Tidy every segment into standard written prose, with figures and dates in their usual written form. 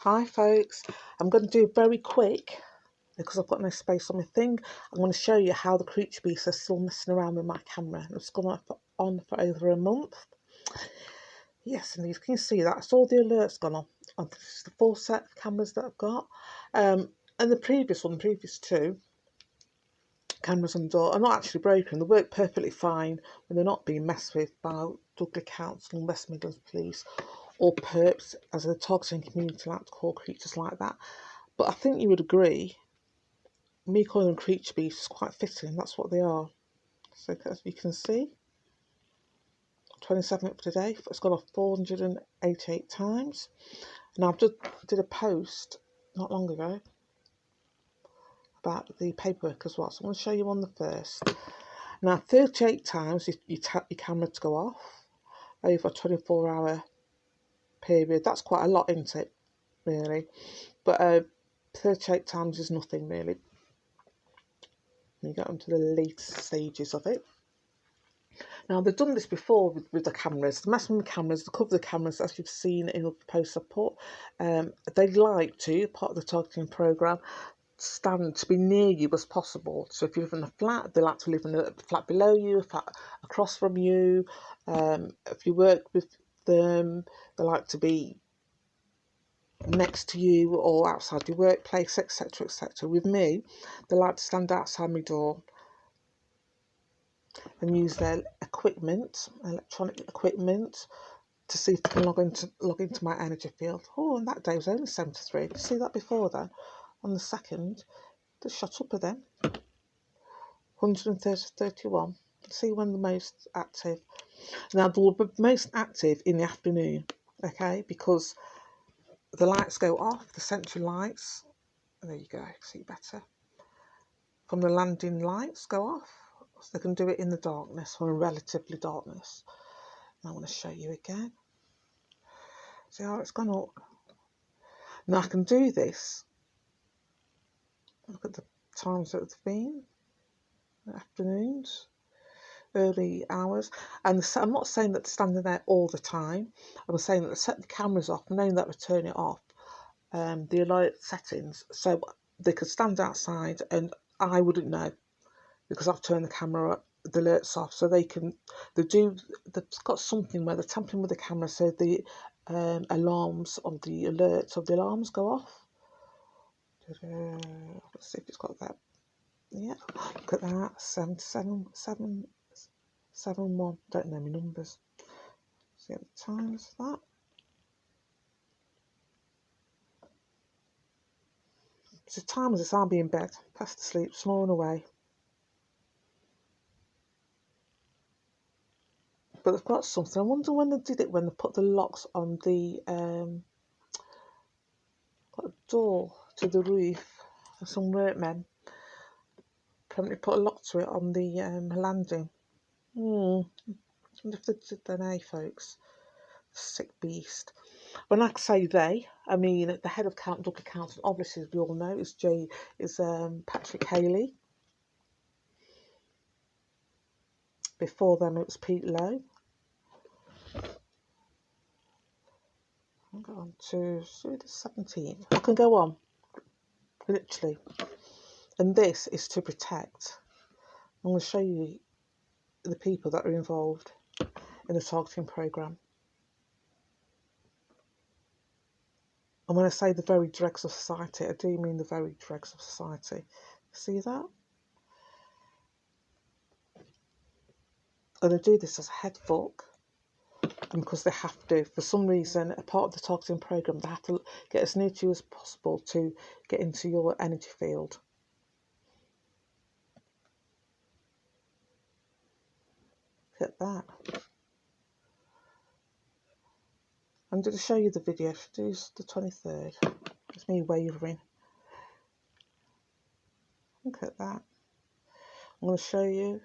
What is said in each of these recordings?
Hi folks, I'm going to do very quick because I've got no space on my thing. I'm going to show you how the creaturebeasts are still messing around with my camera. It's gone on for over a month. Yes, and you can see that. So all the alerts gone on. This is the full set of cameras that I've got. And the previous two cameras on the door are not actually broken. They work perfectly fine when they're not being messed with by Dudley Council and West Midlands Police or perps, as the targeting community like to call creatures like that. But I think you would agree, me calling them creature beasts is quite fitting. That's what they are. So as you can see, 27th today, it's gone off 488 times. Now I've just did a post not long ago about the paperwork as well. So I'm going to show you on the first. Now 38 times you tap your camera to go off over a 24-hour period. That's quite a lot, isn't it, really? But 38 times is nothing really. You get onto the latest stages of it. Now they've done this before with the cameras. The messing with the cameras, the cover of the cameras, as you've seen in the post I put, they like to, part of the targeting programme, stand to be near you as possible. So if you live in a flat, they like to live in a flat below you, a flat across from you. If you work with them, they like to be next to you or outside your workplace, etc, etc. With me, they like to stand outside my door and use their equipment, electronic equipment, to see if they can log into my energy field. Oh, and that day was only 73. Did you see that before then? On the second, they shot up again. 131. See when the most active. Now they will be most active in the afternoon, okay, because the lights go off, the central lights. There you go, see better. From the landing lights go off, so they can do it in the darkness or in relatively darkness. And I want to show you again. See how it's gone up. Now I can do this. Look at the times that it's been. Afternoons, early hours. And I'm not saying that they're standing there all the time. I'm saying that they set the cameras off, knowing that we turn it off, the alert settings, so they could stand outside and I wouldn't know because I've turned the camera up, the alerts off, so they've got something where they're tampering with the camera so the alarms of the alerts of the alarms go off. Let's see if it's got that. Yeah, look at that. 771. Don't know my numbers. See the times of that. So time as I'll be in bed, fast asleep, snoring away. But they've got something. I wonder when they did it, when they put the locks on the got a door to the roof. Some workmen apparently put a lock to it on the landing. I wonder if they did that, eh, folks? Sick beast. When I say they, I mean the head of Dudley Council, obviously, as we all know, is Patrick Haley. Before them, it was Pete Lowe. I'll go on to the 17th. I can go on, literally. And this is to protect. I'm going to show you the people that are involved in the targeting programme. And when I say the very dregs of society, I do mean the very dregs of society. See that? And they do this as a head fuck, and because they have to, for some reason, a part of the targeting programme, they have to get as near to you as possible to get into your energy field. Look at that. I'm going to show you the video. It's the 23rd. It's me wavering. Look at that. I'm going to show you.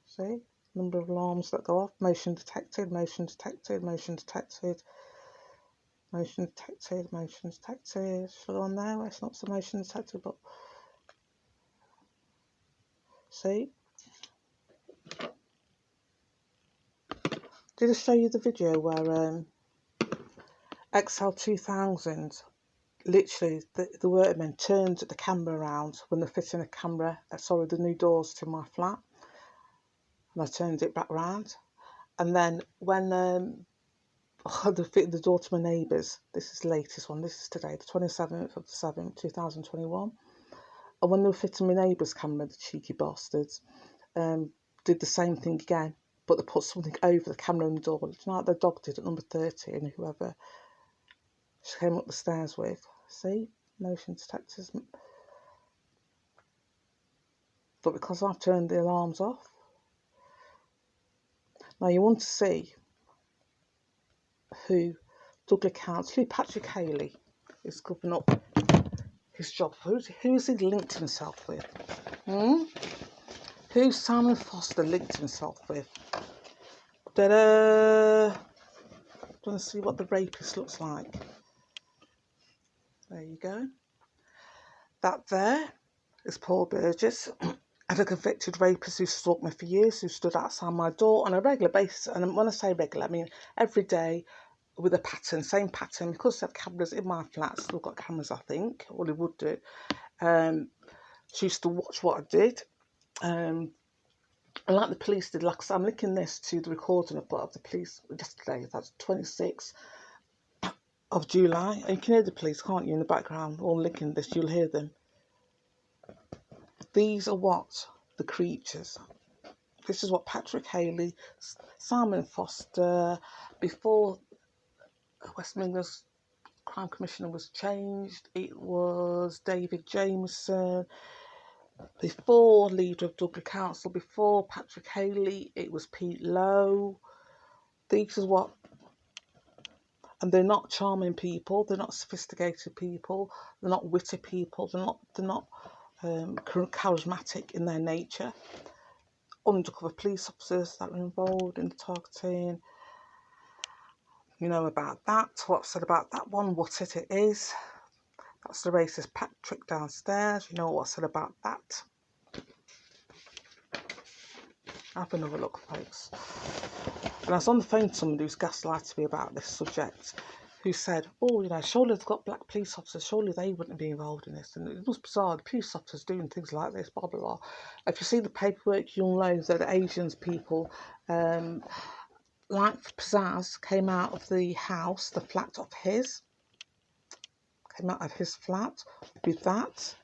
See? Number of alarms that go off. Motion detected, motion detected, motion detected. Motion detected, motion detected. Should on there where it's not so motion detected, but see? Did I show you the video where XL 2000, literally the workmen turned the camera around when they're fitting the new doors to my flat, and I turned it back round. And then when they fitted the door to my neighbours, this is the latest one, this is today, the 27th of the 7th, 2021. And when they were fitting my neighbour's camera, the cheeky bastards, did the same thing again, but they put something over the camera and the door. Do you know what the dog did at number 30 and whoever she came up the stairs with? See? Motion detectors. But because I've turned the alarms off. Now you want to see who Dudley Council, who Patrick Haley is covering up his job. Who's he linked himself with? Who's Simon Foster linked himself with? Ta-da! Want to see what the rapist looks like? There you go. That there is Paul Burgess, and a convicted rapist who stalked me for years, who stood outside my door on a regular basis. And when I say regular, I mean every day with a pattern, same pattern. Because they have cameras in my flat, still got cameras, I think, or they would do. She used to watch what I did. And like the police did, like I'm linking this to the recording I've got of the police yesterday. That's 26th of July. And you can hear the police, can't you, in the background? All linking this, you'll hear them. These are what? The creatures. This is what Patrick Haley, Simon Foster, before West Midlands Crime Commissioner was changed, it was David Jameson. Before leader of Dudley Council, before Patrick Haley, it was Pete Lowe. These is what, and they're not charming people, they're not sophisticated people, they're not witty people, they're not charismatic in their nature. Undercover police officers that were involved in the targeting. You know about that, what I've said about that one, what it is. That's the racist Patrick downstairs. You know what I said about that. Have another look, folks. And I was on the phone to somebody who's gaslighted me about this subject, who said, oh, you know, surely they've got black police officers, surely they wouldn't be involved in this. And it was bizarre, the police officers doing things like this, blah, blah, blah. If you see the paperwork, you'll know that the Asians people, like Pizzazz, came out of the house, the flat of his, came out of his flat with that.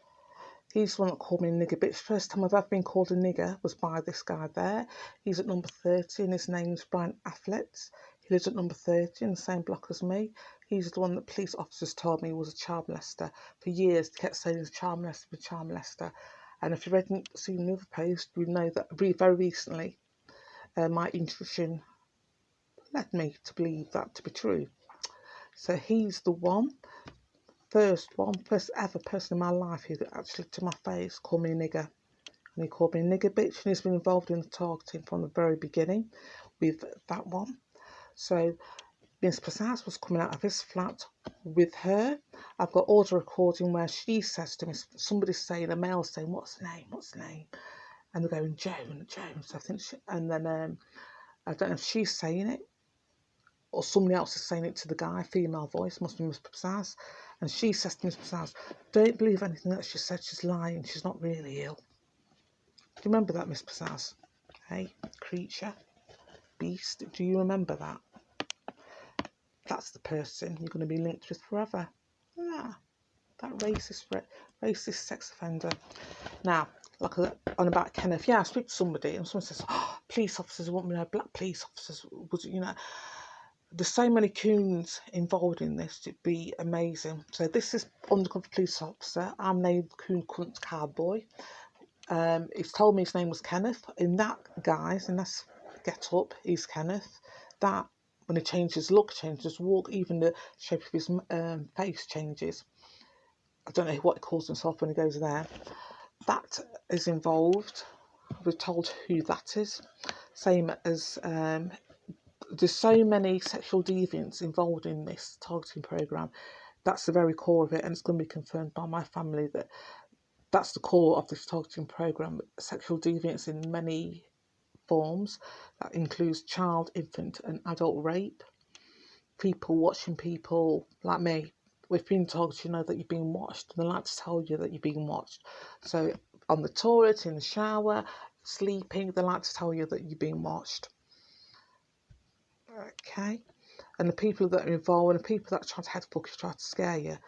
He's the one that called me a nigger bitch. First time I've ever been called a nigger was by this guy there. He's at number 30 and his name's Brian Afflet. He lives at number 30 in the same block as me. He's the one that police officers told me was a child molester. For years, they kept saying he's a child molester. And if you've seen the other post, you know that very recently, my intuition led me to believe that to be true. So he's the one. First ever person in my life who actually to my face called me a nigger. And he called me a nigger bitch, and he's been involved in the targeting from the very beginning with that one. So Miss Pizzazz was coming out of his flat with her. I've got audio recording where she says to me, somebody's saying, a male saying, what's the name? And they're going, Jones. I think and then I don't know if she's saying it or somebody else is saying it to the guy, female voice, must be Miss Pizzazz. And she says to Miss Pizzazz, don't believe anything that she said, she's lying, she's not really ill. Do you remember that, Miss Pizzazz? Hey, creature, beast, do you remember that? That's the person you're going to be linked with forever. Yeah, that racist sex offender. Now, like on about Kenneth, yeah, I speak to somebody and someone says, oh, police officers want me to know, black police officers, would you know? There's so many coons involved in this, it'd be amazing. So this is undercover police officer. I'm named Coon Cunt Cowboy. He's told me his name was Kenneth. In that, guys, in that get up, he's Kenneth. That, when he changes his look, changes his walk, even the shape of his face changes. I don't know what he calls himself when he goes there. That is involved. We're told who that is. Same as... there's so many sexual deviants involved in this targeting programme. That's the very core of it, and it's going to be confirmed by my family that that's the core of this targeting programme. Sexual deviance in many forms. That includes child, infant and adult rape. people watching people like me. We've been told, you know, that you're being watched, and they like to tell you that you're being watched. So on the toilet, in the shower, sleeping, they like to tell you that you're being watched. Okay, and the people that are involved, and the people that try to headfuck you, try to scare you,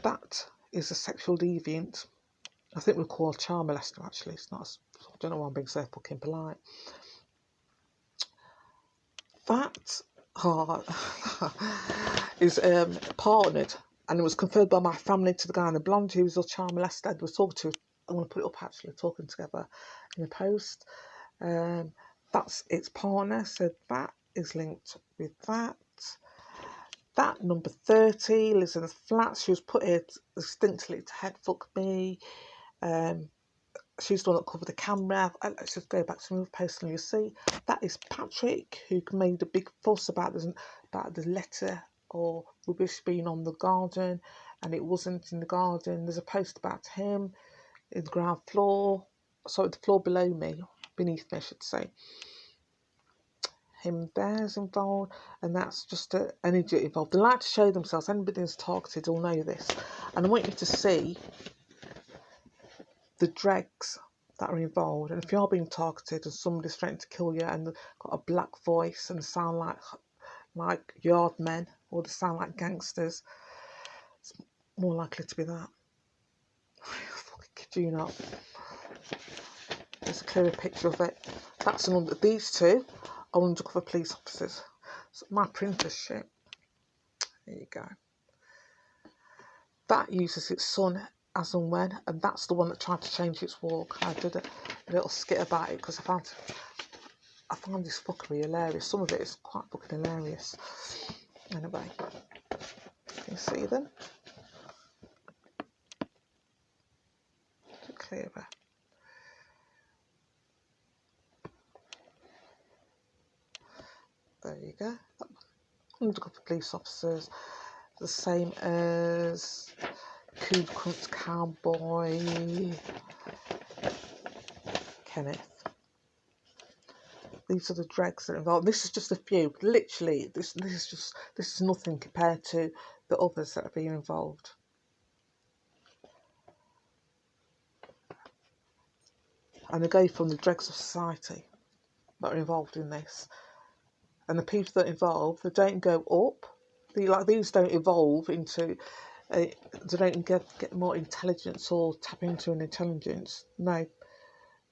that is a sexual deviant. I think we're called child molester, actually. It's not. I don't know why I'm being so fucking polite. That is partnered, and it was conferred by my family to the guy in the blonde who was a child molester. Was talking to. I'm going to put it up actually, talking together in a post. That's its partner, so that is linked with that. That number 30 lives in a flat. She was put here distinctly to headfuck me. She's the one that covered the camera. Let's just go back to another post and you'll see that is Patrick, who made a big fuss about the letter or rubbish being on the garden, and it wasn't in the garden. There's a post about him in the ground floor, sorry, the floor below me, beneath me, I should say. Him there's involved, and that's just an energy involved. They like to show themselves. Anybody who's targeted will know this, and I want you to see the dregs that are involved. And if you are being targeted and somebody's threatening to kill you and they've got a black voice and sound like yard men, or they sound like gangsters, it's more likely to be that. I fucking kid you not. There's a clearer picture of it. That's these two are undercover police officers. So my printer's shit. There you go. That uses its son as and when, and that's the one that tried to change its walk. I did a little skit about it because I found this fuckery hilarious. Some of it is quite fucking hilarious. Anyway, can you see them? Clearer. There you go. Undercover police officers, the same as Coon Cunt Cowboy Kenneth. These are the dregs that are involved. This is just a few. Literally, this is nothing compared to the others that are being involved. And they go from the dregs of society that are involved in this. And the people that are involved, they don't go up. These don't evolve into. They don't get more intelligence or tap into an intelligence. No,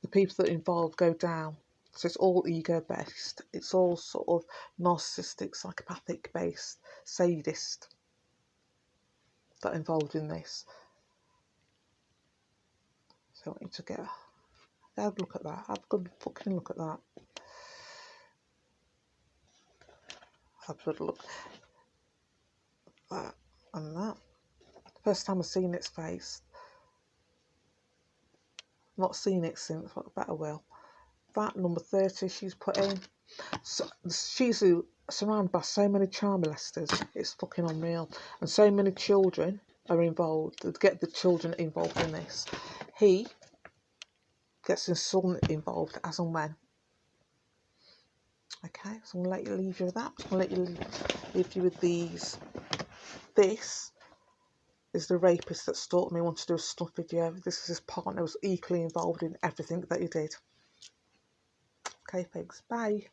the people that are involved go down. So it's all ego based. It's all sort of narcissistic, psychopathic based, sadist that are involved in this. So I want you to have a look at that. Have a good fucking look at that. Have a good look. That and that. First time I've seen its face. Not seen it since, but I better will. That number 30 she's put in. So, she's surrounded by so many child molesters. It's fucking unreal. And so many children are involved. They get the children involved in this. He gets his son involved as and when. Okay, so I'm going to leave you with that. I'm going to leave you with these. This is the rapist that stalked me, wanted to do a snuff video. This is his partner, was equally involved in everything that he did. Okay, thanks. Bye.